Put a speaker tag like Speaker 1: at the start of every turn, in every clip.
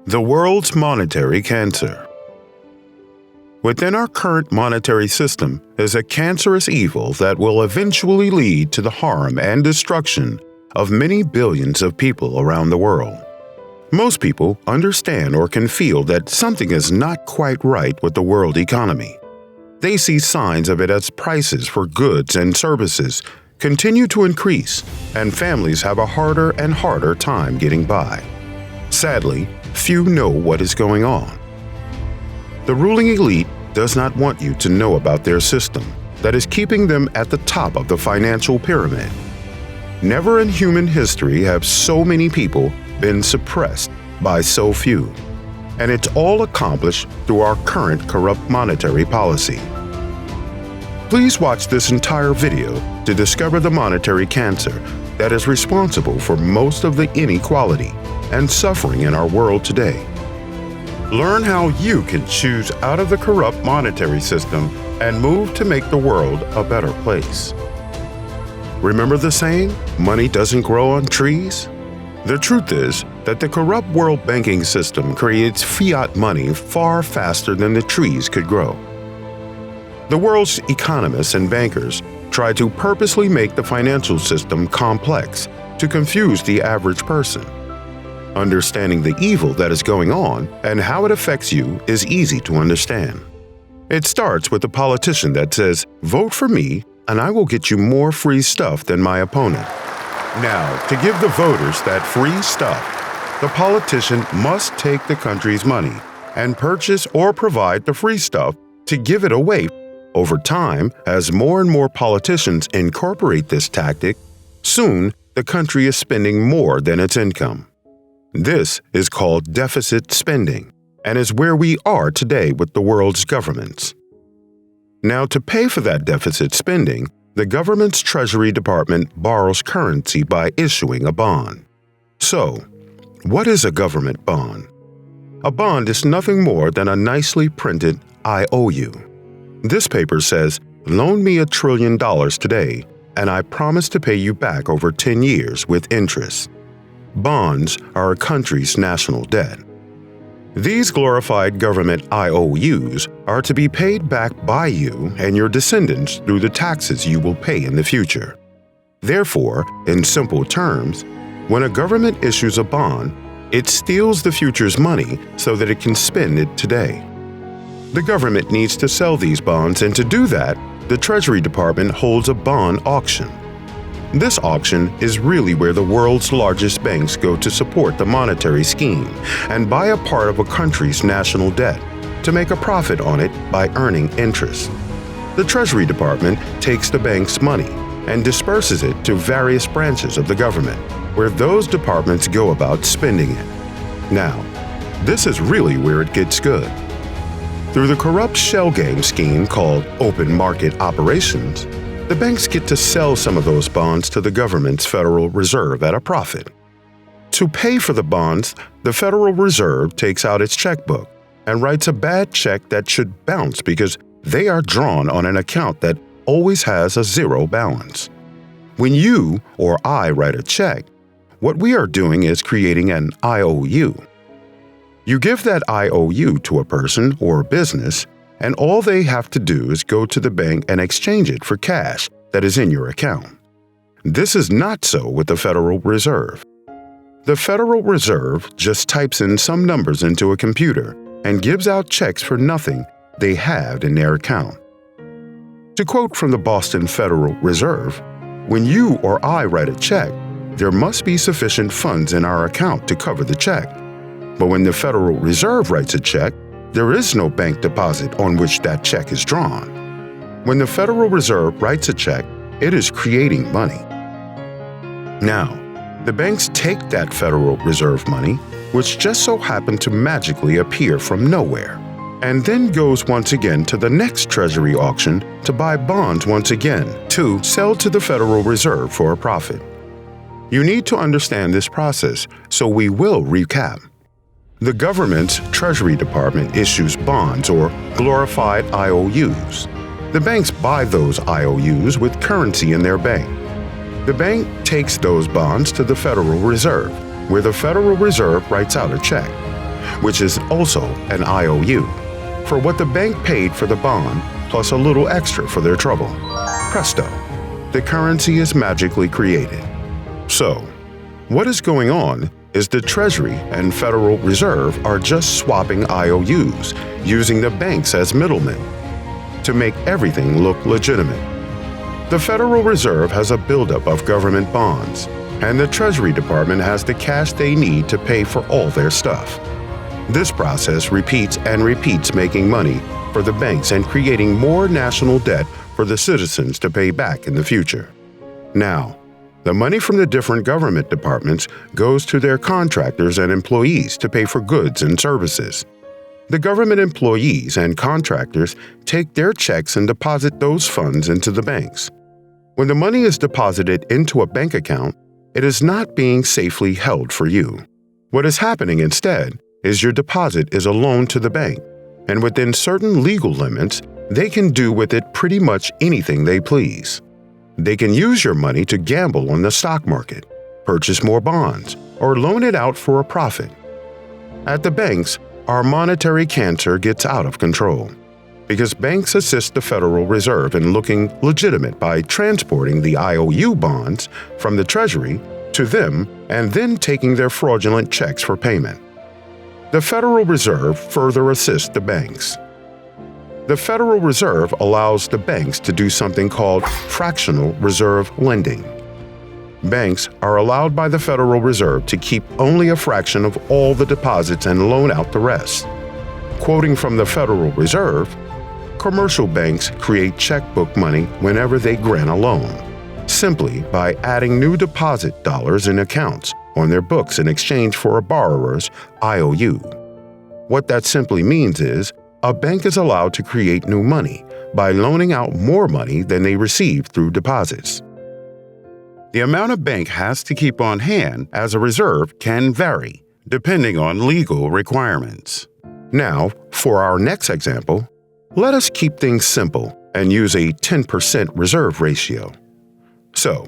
Speaker 1: The world's monetary cancer. Within our current monetary system is a cancerous evil that will eventually lead to the harm and destruction of many billions of people around the world. Most people understand or can feel that something is not quite right with the world economy. They see signs of it as prices for goods and services continue to increase, and families have a harder and harder time getting by. Sadly, few know what is going on. The ruling elite does not want you to know about their system that is keeping them at the top of the financial pyramid. Never in human history have so many people been suppressed by so few, and it's all accomplished through our current corrupt monetary policy. Please watch this entire video to discover the monetary cancer that is responsible for most of the inequality and suffering in our world today. Learn how you can choose out of the corrupt monetary system and move to make the world a better place. Remember the saying, money doesn't grow on trees? The truth is that the corrupt world banking system creates fiat money far faster than the trees could grow. The world's economists and bankers try to purposely make the financial system complex to confuse the average person. Understanding the evil that is going on and how it affects you is easy to understand. It starts with a politician that says, "Vote for me and I will get you more free stuff than my opponent." Now, to give the voters that free stuff, the politician must take the country's money and purchase or provide the free stuff to give it away. Over time, as more and more politicians incorporate this tactic, soon the country is spending more than its income. This is called deficit spending and is where we are today with the world's governments. Now, to pay for that deficit spending, the government's Treasury Department borrows currency by issuing a bond. So, what is a government bond? A bond is nothing more than a nicely printed "I owe you." This paper says, "Loan me $1 trillion today, and I promise to pay you back over 10 years with interest." Bonds are a country's national debt. These glorified government IOUs are to be paid back by you and your descendants through the taxes you will pay in the future. Therefore, in simple terms, when a government issues a bond, it steals the future's money so that it can spend it today. The government needs to sell these bonds, and to do that, the Treasury Department holds a bond auction. This auction is really where the world's largest banks go to support the monetary scheme and buy a part of a country's national debt to make a profit on it by earning interest. The Treasury Department takes the bank's money and disperses it to various branches of the government, where those departments go about spending it. Now, this is really where it gets good. Through the corrupt shell game scheme called open market operations, the banks get to sell some of those bonds to the government's Federal Reserve at a profit. To pay for the bonds, the Federal Reserve takes out its checkbook and writes a bad check that should bounce because they are drawn on an account that always has a zero balance. When you or I write a check, what we are doing is creating an IOU. You give that IOU to a person or business, and all they have to do is go to the bank and exchange it for cash that is in your account. This is not so with the Federal Reserve. The Federal Reserve just types in some numbers into a computer and gives out checks for nothing they have in their account. To quote from the Boston Federal Reserve, "When you or I write a check, there must be sufficient funds in our account to cover the check. But when the Federal Reserve writes a check, there is no bank deposit on which that check is drawn." When the Federal Reserve writes a check, it is creating money. Now, the banks take that Federal Reserve money, which just so happened to magically appear from nowhere, and then goes once again to the next Treasury auction to buy bonds once again to sell to the Federal Reserve for a profit. You need to understand this process, so we will recap. The government's Treasury Department issues bonds or glorified IOUs. The banks buy those IOUs with currency in their bank. The bank takes those bonds to the Federal Reserve, where the Federal Reserve writes out a check. which is also an IOU, for what the bank paid for the bond plus a little extra for their trouble. Presto, the currency is magically created. So, what is going on is the Treasury and Federal Reserve are just swapping IOUs, using the banks as middlemen to make everything look legitimate. The Federal Reserve has a buildup of government bonds, and the Treasury Department has the cash they need to pay for all their stuff. This process repeats and repeats, making money for the banks and creating more national debt for the citizens to pay back in the future. Now, the money from the different government departments goes to their contractors and employees to pay for goods and services. The government employees and contractors take their checks and deposit those funds into the banks. When the money is deposited into a bank account, it is not being safely held for you. What is happening instead is your deposit is a loan to the bank, and within certain legal limits, they can do with it pretty much anything they please. They can use your money to gamble on the stock market, purchase more bonds, or loan it out for a profit. At the banks, our monetary cancer gets out of control because banks assist the Federal Reserve in looking legitimate by transporting the IOU bonds from the Treasury to them and then taking their fraudulent checks for payment. The Federal Reserve further assists the banks. The Federal Reserve allows the banks to do something called fractional reserve lending. Banks are allowed by the Federal Reserve to keep only a fraction of all the deposits and loan out the rest. Quoting from the Federal Reserve, commercial banks create checkbook money whenever they grant a loan, simply by adding new deposit dollars in accounts on their books in exchange for a borrower's IOU. What that simply means is, a bank is allowed to create new money by loaning out more money than they receive through deposits. The amount a bank has to keep on hand as a reserve can vary, depending on legal requirements. Now, for our next example, let us keep things simple and use a 10% reserve ratio. So,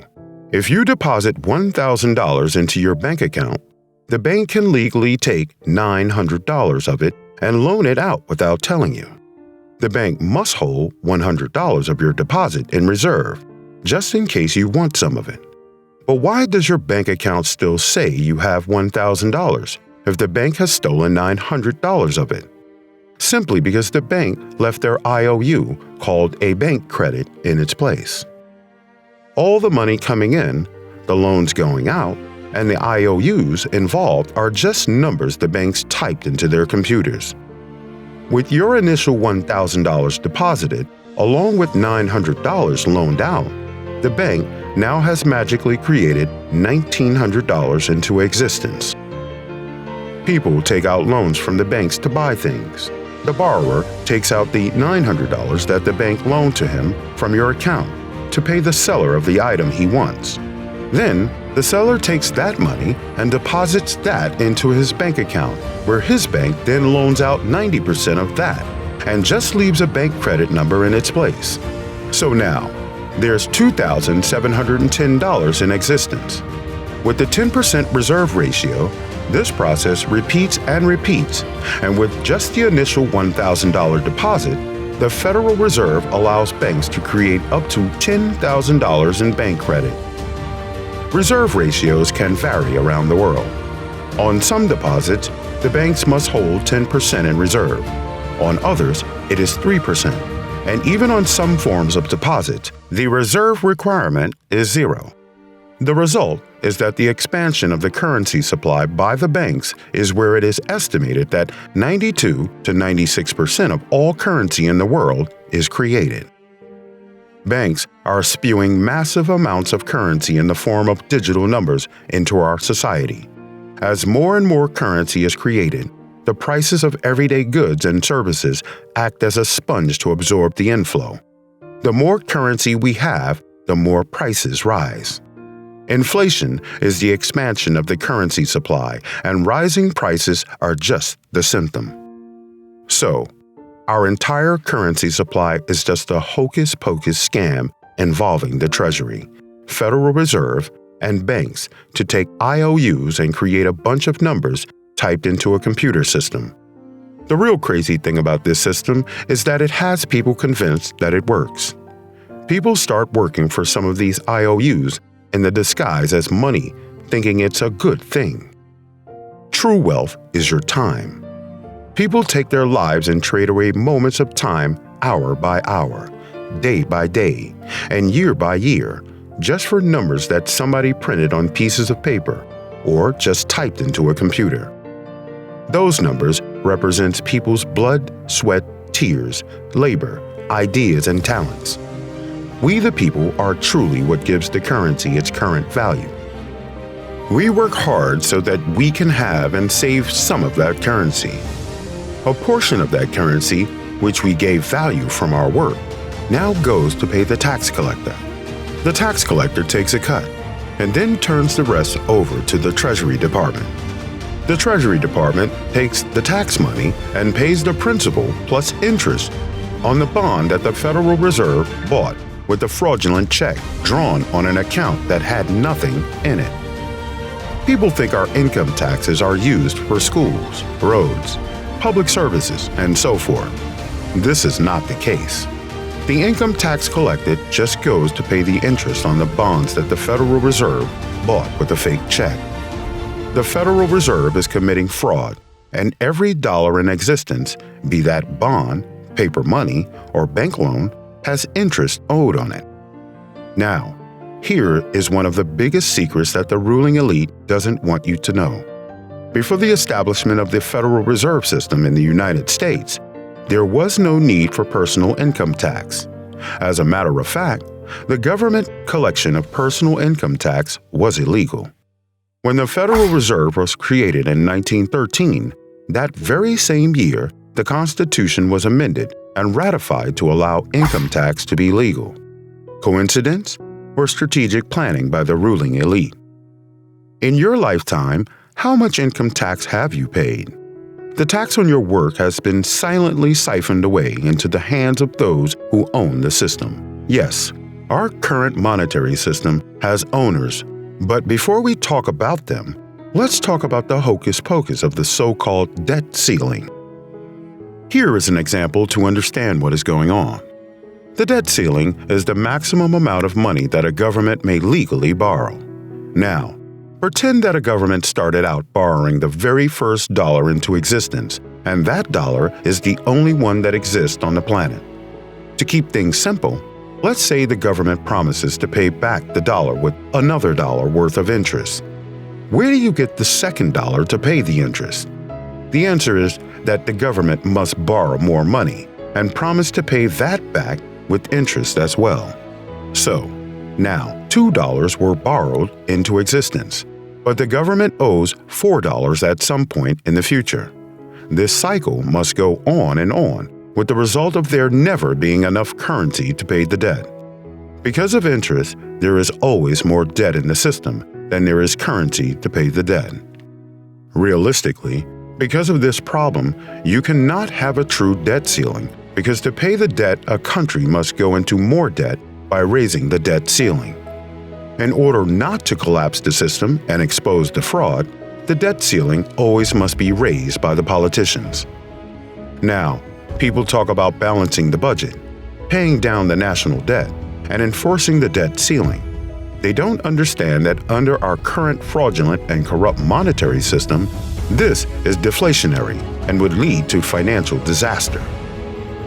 Speaker 1: if you deposit $1,000 into your bank account, the bank can legally take $900 of it and loan it out without telling you. The bank must hold $100 of your deposit in reserve, just in case you want some of it. But why does your bank account still say you have $1,000 if the bank has stolen $900 of it? Simply because the bank left their IOU, called a bank credit, in its place. All the money coming in, the loans going out, and the IOUs involved are just numbers the banks typed into their computers. With your initial $1,000 deposited, along with $900 loaned out, the bank now has magically created $1,900 into existence. People take out loans from the banks to buy things. The borrower takes out the $900 that the bank loaned to him from your account to pay the seller of the item he wants. Then, the seller takes that money and deposits that into his bank account, where his bank then loans out 90% of that and just leaves a bank credit number in its place. So now, there's $2,710 in existence. With the 10% reserve ratio, this process repeats and repeats, and with just the initial $1,000 deposit, the Federal Reserve allows banks to create up to $10,000 in bank credit. Reserve ratios can vary around the world. On some deposits, the banks must hold 10% in reserve. On others, it is 3%. And even on some forms of deposits, the reserve requirement is 0. The result is that the expansion of the currency supply by the banks is where it is estimated that 92 to 96% of all currency in the world is created. Banks are spewing massive amounts of currency in the form of digital numbers into our society. As more and more currency is created, the prices of everyday goods and services act as a sponge to absorb the inflow. The more currency we have, the more prices rise. Inflation is the expansion of the currency supply, and rising prices are just the symptom. So, our entire currency supply is just a hocus-pocus scam involving the Treasury, Federal Reserve, and banks to take IOUs and create a bunch of numbers typed into a computer system. The real crazy thing about this system is that it has people convinced that it works. People start working for some of these IOUs in the disguise as money, thinking it's a good thing. True wealth is your time. People take their lives and trade away moments of time hour by hour, day by day, and year by year, just for numbers that somebody printed on pieces of paper or just typed into a computer. Those numbers represent people's blood, sweat, tears, labor, ideas, and talents. We the people are truly what gives the currency its current value. We work hard so that we can have and save some of that currency. A portion of that currency, which we gave value from our work, now goes to pay the tax collector. The tax collector takes a cut and then turns the rest over to the Treasury Department. The Treasury Department takes the tax money and pays the principal plus interest on the bond that the Federal Reserve bought with a fraudulent check drawn on an account that had nothing in it. People think our income taxes are used for schools, roads, public services, and so forth. This is not the case. The income tax collected just goes to pay the interest on the bonds that the Federal Reserve bought with a fake check. The Federal Reserve is committing fraud, and every dollar in existence, be that bond, paper money, or bank loan, has interest owed on it. Now, here is one of the biggest secrets that the ruling elite doesn't want you to know. Before the establishment of the Federal Reserve System in the United States, there was no need for personal income tax. As a matter of fact, the government collection of personal income tax was illegal. When the Federal Reserve was created in 1913, that very same year, the Constitution was amended and ratified to allow income tax to be legal. Coincidence? Or strategic planning by the ruling elite? In your lifetime, how much income tax have you paid? The tax on your work has been silently siphoned away into the hands of those who own the system. Yes, our current monetary system has owners, but before we talk about them, let's talk about the hocus pocus of the so-called debt ceiling. Here is an example to understand what is going on. The debt ceiling is the maximum amount of money that a government may legally borrow. Now, pretend that a government started out borrowing the very first dollar into existence, and that dollar is the only one that exists on the planet. To keep things simple, let's say the government promises to pay back the dollar with another dollar worth of interest. Where do you get the second dollar to pay the interest? The answer is that the government must borrow more money and promise to pay that back with interest as well. So, now $2 were borrowed into existence, but the government owes $4 at some point in the future. This cycle must go on and on, with the result of there never being enough currency to pay the debt. Because of interest, there is always more debt in the system than there is currency to pay the debt. Realistically, because of this problem, you cannot have a true debt ceiling, because to pay the debt, a country must go into more debt by raising the debt ceiling. In order not to collapse the system and expose the fraud, the debt ceiling always must be raised by the politicians. Now, people talk about balancing the budget, paying down the national debt, and enforcing the debt ceiling. They don't understand that under our current fraudulent and corrupt monetary system, this is deflationary and would lead to financial disaster.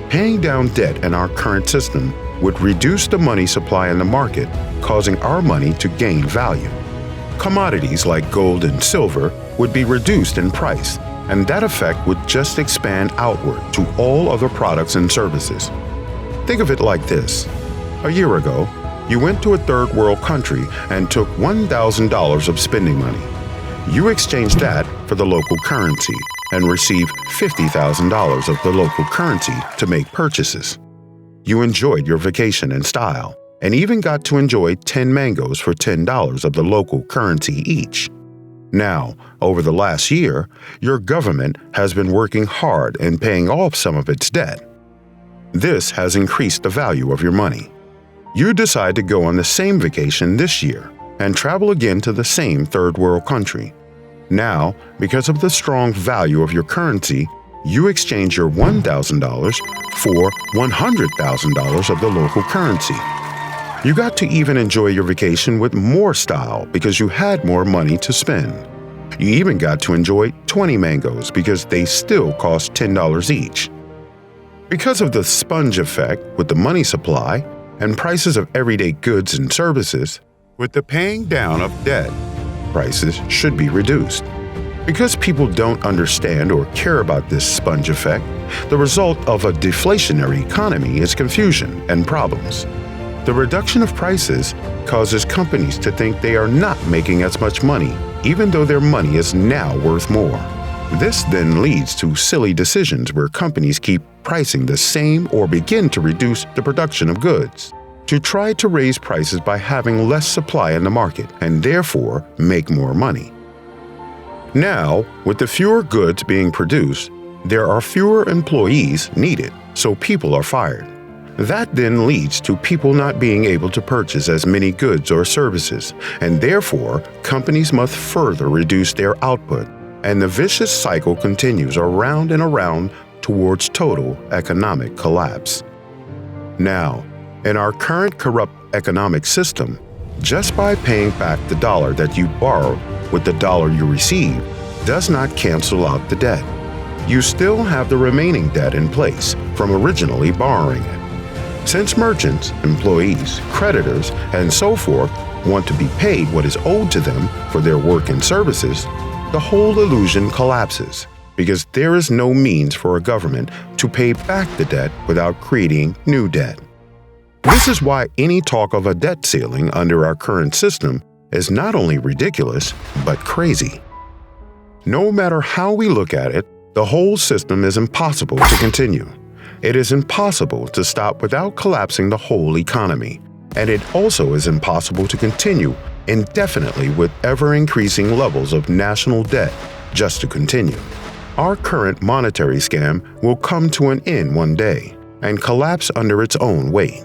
Speaker 1: Paying down debt in our current system would reduce the money supply in the market, causing our money to gain value. Commodities like gold and silver would be reduced in price, and that effect would just expand outward to all other products and services. Think of it like this. A year ago, you went to a third world country and took $1,000 of spending money. You exchanged that for the local currency and received $50,000 of the local currency to make purchases. You enjoyed your vacation in style and even got to enjoy 10 mangoes for $10 of the local currency each. Now, over the last year, your government has been working hard and paying off some of its debt. This has increased the value of your money. You decide to go on the same vacation this year and travel again to the same third world country. Now, because of the strong value of your currency, you exchange your $1,000 for $100,000 of the local currency. You got to even enjoy your vacation with more style because you had more money to spend. You even got to enjoy 20 mangoes because they still cost $10 each. Because of the sponge effect with the money supply and prices of everyday goods and services, with the paying down of debt, prices should be reduced. Because people don't understand or care about this sponge effect, the result of a deflationary economy is confusion and problems. The reduction of prices causes companies to think they are not making as much money, even though their money is now worth more. This then leads to silly decisions where companies keep pricing the same or begin to reduce the production of goods to try to raise prices by having less supply in the market and therefore make more money. Now, with the fewer goods being produced, there are fewer employees needed, so people are fired. That then leads to people not being able to purchase as many goods or services, and therefore companies must further reduce their output, and the vicious cycle continues around and around towards total economic collapse. Now, in our current corrupt economic system, just by paying back the dollar that you borrowed with the dollar you received does not cancel out the debt. You still have the remaining debt in place from originally borrowing it. Since merchants, employees, creditors, and so forth want to be paid what is owed to them for their work and services, the whole illusion collapses because there is no means for a government to pay back the debt without creating new debt. This is why any talk of a debt ceiling under our current system is not only ridiculous, but crazy. No matter how we look at it, the whole system is impossible to continue. It is impossible to stop without collapsing the whole economy, and it also is impossible to continue indefinitely with ever-increasing levels of national debt just to continue. Our current monetary scam will come to an end one day and collapse under its own weight.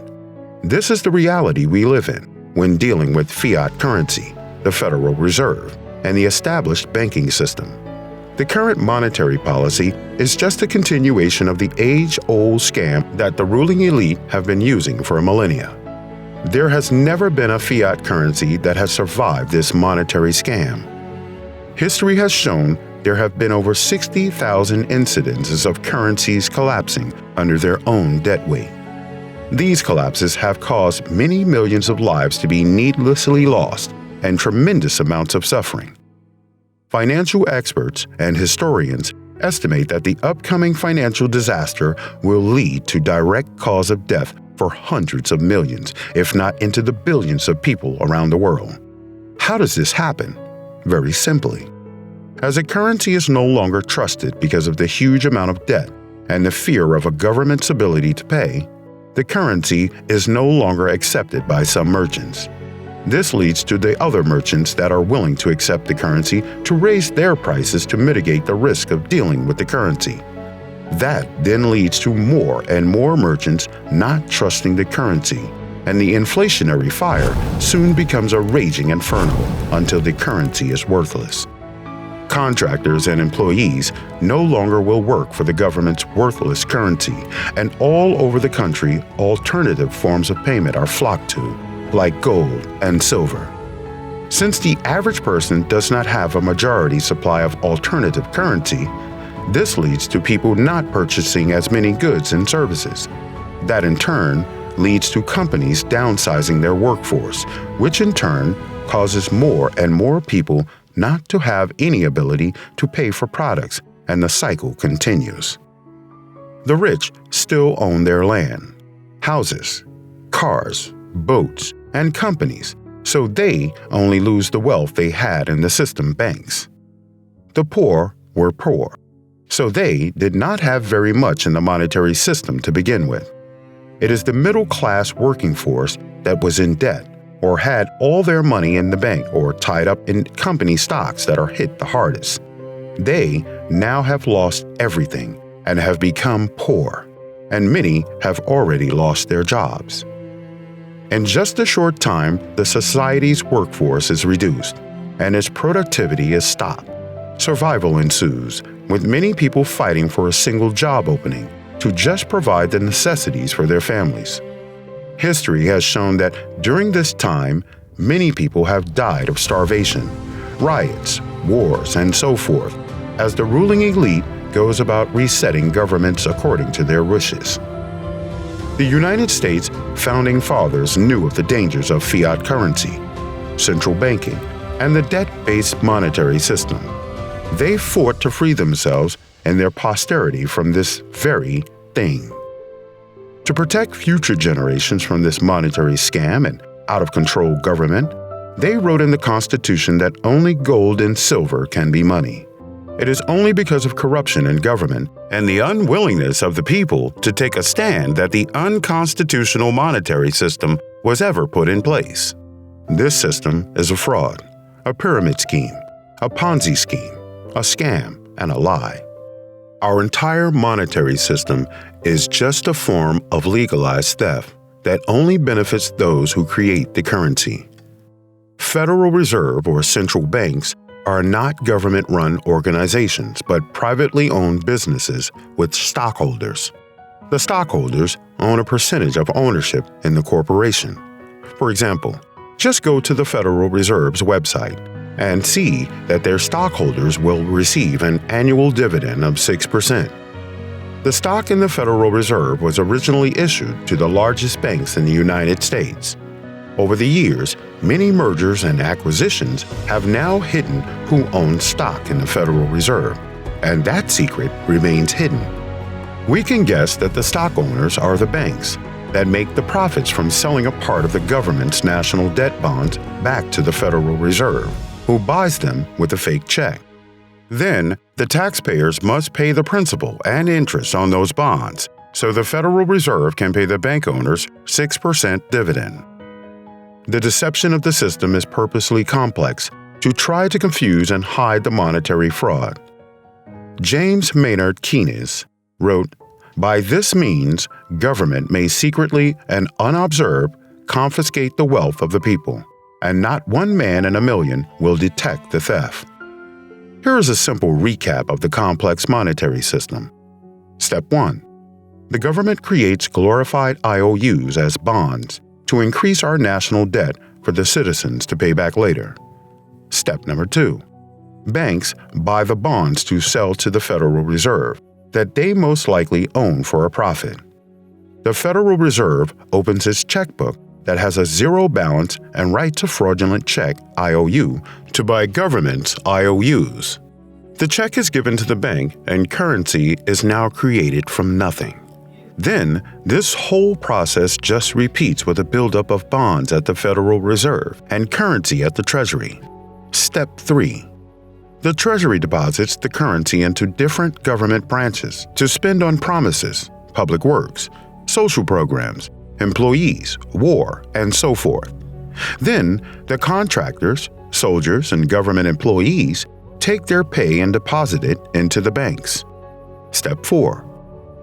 Speaker 1: This is the reality we live in when dealing with fiat currency, the Federal Reserve, and the established banking system. The current monetary policy is just a continuation of the age-old scam that the ruling elite have been using for millennia. There has never been a fiat currency that has survived this monetary scam. History has shown there have been over 60,000 incidences of currencies collapsing under their own debt weight. These collapses have caused many millions of lives to be needlessly lost and tremendous amounts of suffering. Financial experts and historians estimate that the upcoming financial disaster will lead to direct cause of death for hundreds of millions, if not into the billions of people around the world. How does this happen? Very simply. As a currency is no longer trusted because of the huge amount of debt and the fear of a government's ability to pay, the currency is no longer accepted by some merchants. This leads to the other merchants that are willing to accept the currency to raise their prices to mitigate the risk of dealing with the currency. That then leads to more and more merchants not trusting the currency, and the inflationary fire soon becomes a raging inferno until the currency is worthless. Contractors and employees no longer will work for the government's worthless currency, and all over the country, alternative forms of payment are flocked to, like gold and silver. Since the average person does not have a majority supply of alternative currency, this leads to people not purchasing as many goods and services. That in turn leads to companies downsizing their workforce, which in turn causes more and more people not to have any ability to pay for products, and the cycle continues. The rich still own their land, houses, cars, boats, and companies, so they only lose the wealth they had in the system banks. The poor were poor, so they did not have very much in the monetary system to begin with. It is the middle-class working force that was in debt or had all their money in the bank or tied up in company stocks that are hit the hardest. They now have lost everything and have become poor, and many have already lost their jobs. In just a short time, the society's workforce is reduced, and its productivity is stopped. Survival ensues, with many people fighting for a single job opening to just provide the necessities for their families. History has shown that during this time, many people have died of starvation, riots, wars, and so forth, as the ruling elite goes about resetting governments according to their wishes. The United States founding fathers knew of the dangers of fiat currency, central banking, and the debt-based monetary system. They fought to free themselves and their posterity from this very thing. To protect future generations from this monetary scam and out-of-control government, they wrote in the Constitution that only gold and silver can be money. It is only because of corruption in government and the unwillingness of the people to take a stand that the unconstitutional monetary system was ever put in place. This system is a fraud, a pyramid scheme, a Ponzi scheme, a scam, and a lie. Our entire monetary system is just a form of legalized theft that only benefits those who create the currency. Federal Reserve or central banks are not government-run organizations, but privately owned businesses with stockholders. The stockholders own a percentage of ownership in the corporation. For example, just go to the Federal Reserve's website and see that their stockholders will receive an annual dividend of 6%. The stock in the Federal Reserve was originally issued to the largest banks in the United States. Over the years, many mergers and acquisitions have now hidden who owns stock in the Federal Reserve, and that secret remains hidden. We can guess that the stock owners are the banks that make the profits from selling a part of the government's national debt bonds back to the Federal Reserve, who buys them with a fake check. Then, the taxpayers must pay the principal and interest on those bonds, so the Federal Reserve can pay the bank owners 6% dividend. The deception of the system is purposely complex to try to confuse and hide the monetary fraud. James Maynard Keynes wrote, "By this means, government may secretly and unobserved confiscate the wealth of the people, and not one man in a million will detect the theft." Here is a simple recap of the complex monetary system. Step 1. The government creates glorified IOUs as bonds to increase our national debt for the citizens to pay back later. Step number 2. Banks buy the bonds to sell to the Federal Reserve that they most likely own for a profit. The Federal Reserve opens its checkbook that has a zero balance and writes a fraudulent check, IOU, to buy government's IOUs. The check is given to the bank and currency is now created from nothing. Then, this whole process just repeats with a buildup of bonds at the Federal Reserve and currency at the Treasury. Step 3. The Treasury deposits the currency into different government branches to spend on promises, public works, social programs, employees, war, and so forth. Then, the contractors, soldiers, and government employees take their pay and deposit it into the banks. Step 4.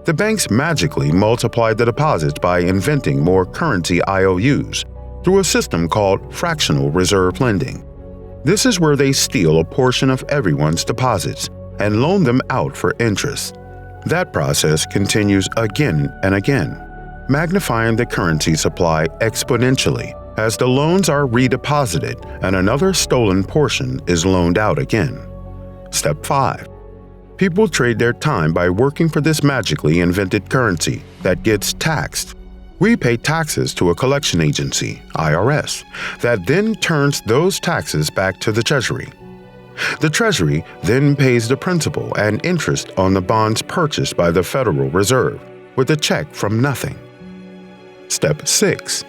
Speaker 1: The banks magically multiply the deposits by inventing more currency IOUs through a system called fractional reserve lending. This is where they steal a portion of everyone's deposits and loan them out for interest. That process continues again and again, magnifying the currency supply exponentially as the loans are redeposited and another stolen portion is loaned out again. Step 5. People trade their time by working for this magically invented currency that gets taxed. We pay taxes to a collection agency, IRS, that then turns those taxes back to the Treasury. The Treasury then pays the principal and interest on the bonds purchased by the Federal Reserve with a check from nothing. Step 6.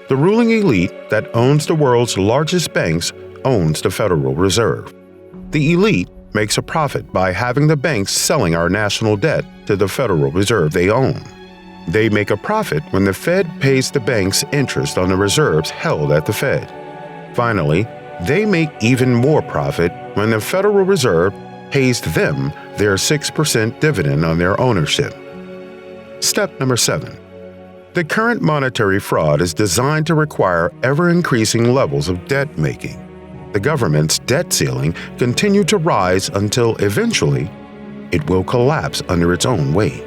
Speaker 1: The ruling elite that owns the world's largest banks owns the Federal Reserve. The elite makes a profit by having the banks selling our national debt to the Federal Reserve they own. They make a profit when the Fed pays the banks interest on the reserves held at the Fed. Finally, they make even more profit when the Federal Reserve pays them their 6% dividend on their ownership. Step number 7. The current monetary fraud is designed to require ever-increasing levels of debt making. the government's debt ceiling continue to rise until eventually it will collapse under its own weight.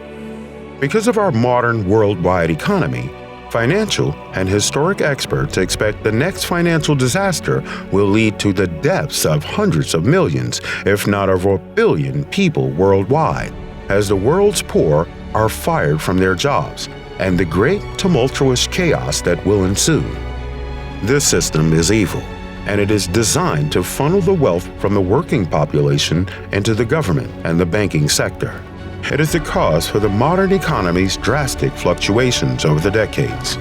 Speaker 1: Because of our modern worldwide economy, financial and historic experts expect the next financial disaster will lead to the deaths of hundreds of millions, if not over a billion people worldwide, as the world's poor are fired from their jobs and the great tumultuous chaos that will ensue. This system is evil, and it is designed to funnel the wealth from the working population into the government and the banking sector. It is the cause for the modern economy's drastic fluctuations over the decades.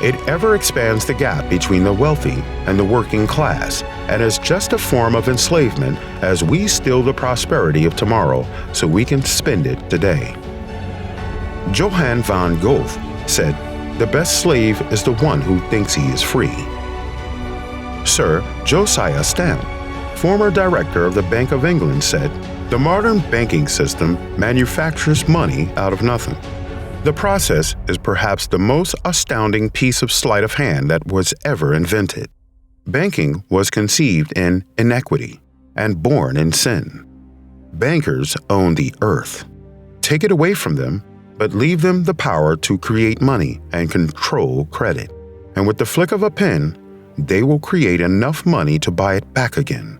Speaker 1: It ever expands the gap between the wealthy and the working class, and is just a form of enslavement as we steal the prosperity of tomorrow so we can spend it today. Johann von Goethe said, "The best slave is the one who thinks he is free." Sir Josiah Stamp, former director of the Bank of England, said, "The modern banking system manufactures money out of nothing." The process is perhaps the most astounding piece of sleight of hand that was ever invented. Banking was conceived in inequity and born in sin. Bankers own the earth. Take it away from them, but leave them the power to create money and control credit. And with the flick of a pen, they will create enough money to buy it back again.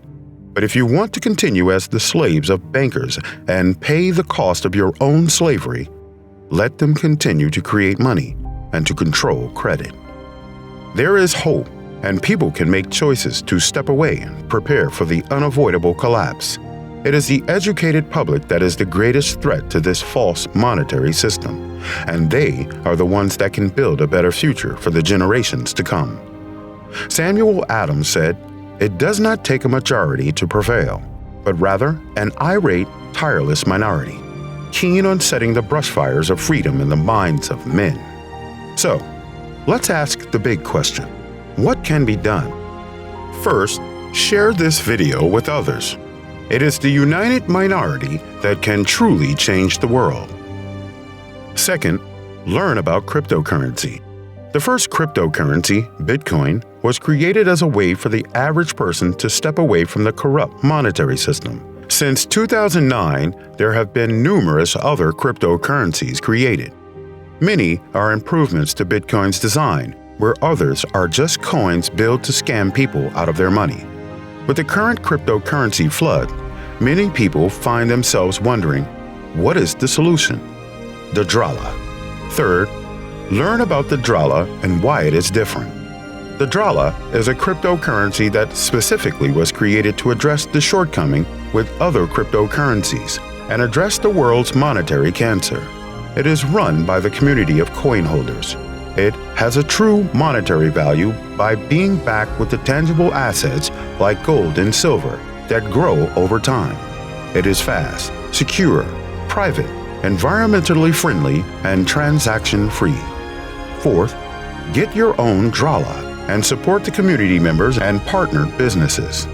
Speaker 1: But if you want to continue as the slaves of bankers and pay the cost of your own slavery, let them continue to create money and to control credit. There is hope, and people can make choices to step away and prepare for the unavoidable collapse. It is the educated public that is the greatest threat to this false monetary system, and they are the ones that can build a better future for the generations to come. Samuel Adams said, "It does not take a majority to prevail, but rather an irate, tireless minority, keen on setting the brushfires of freedom in the minds of men." So, let's ask the big question. What can be done? First, share this video with others. It is the united minority that can truly change the world. Second, learn about cryptocurrency. The first cryptocurrency, Bitcoin, was created as a way for the average person to step away from the corrupt monetary system. Since 2009, there have been numerous other cryptocurrencies created. Many are improvements to Bitcoin's design, where others are just coins built to scam people out of their money. With the current cryptocurrency flood, many people find themselves wondering, what is the solution? The Drala. Third, learn about the Drala and why it is different. The Drala is a cryptocurrency that specifically was created to address the shortcoming with other cryptocurrencies and address the world's monetary cancer. It is run by the community of coin holders. It has a true monetary value by being backed with the tangible assets like gold and silver that grow over time. It is fast, secure, private, environmentally friendly, and transaction-free. Fourth, get your own Drala and support the community members and partner businesses.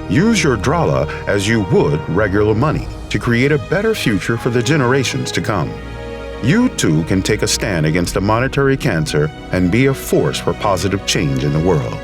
Speaker 1: Use your Drala as you would regular money to create a better future for the generations to come. You too can take a stand against the monetary cancer and be a force for positive change in the world.